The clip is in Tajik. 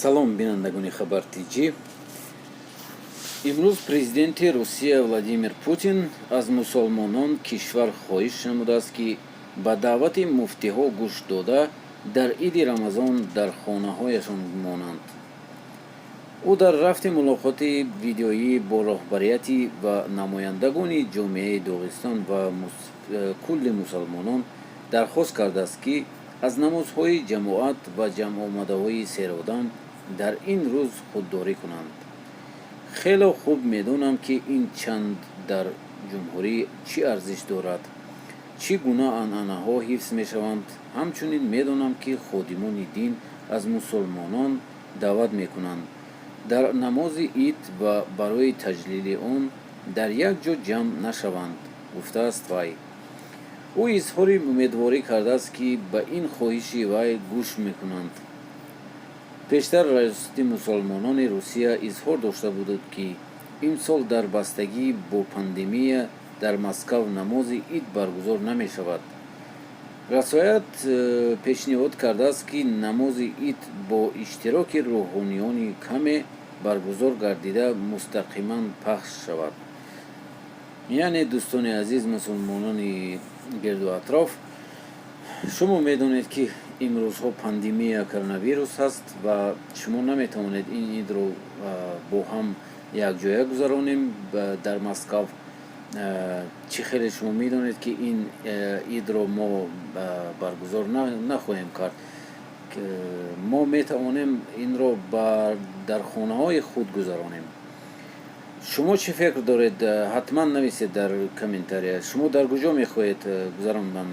салом бинандагони хабар-тиҷӣ. имрӯз президенти русия Владимир Путин аз мусулмонон кишвар хоҳиш намудааст, ки ба даъвати муфтиҳо гӯш дода дар иди рамазон дар хонаҳояшон монанд. ӯ дар рафти мулоқоти видеоӣ бо роҳбарияти ва намояндагони ҷомеаи Доғистон ва кулли мусулмонон дархост кардааст, ки аз намозҳои ҷамоат ва ҷамъомадаҳои серодам дар ин рӯз худдорӣ кунанд. хело хуб медонам, ки ин чанд дар ҷумҳурӣ чӣ арзиш дорад, чӣ гуна анъанаҳо ҳифз мешаванд. ҳамчунин медонам, ки ходимони дин аз мусулмонон даъват мекунанд дар намози ид ва барои таҷлили он дар як ҷо ҷамъ нашаванд, гуфтааст вай. ӯ изҳори умедворӣ кардааст, ки ба ин хоҳиши вай гӯш мекунанд. пештар раиси мусулмонони Русия изҳор дошта буд, ки имсол дар бастагӣ бо пандемия дар Москав намози ид баргузор намешавад. расоят пешниҳод кардааст, ки намози ид бо иштироки рӯҳониёни каме баргузор гардида мустақиман пахш шавад. яъне дӯстони азиз мусулмонони гирду атроф, шумо медонед, ки имрӯзҳо пандемия коронавирус ҳаст ва шумо наметавонед ин идро бо ҳам якҷоя гузаронем дар Москав. чӣ хеле шумо медонед, ки ин идро мо баргузор нахоҳем кард. мо метавонем инро дар хонаҳои худ гузаронем. шумо чӣ фикр доред? ҳатман нависед дар комментария. шумо дар куҷо мехоҳед гузарондан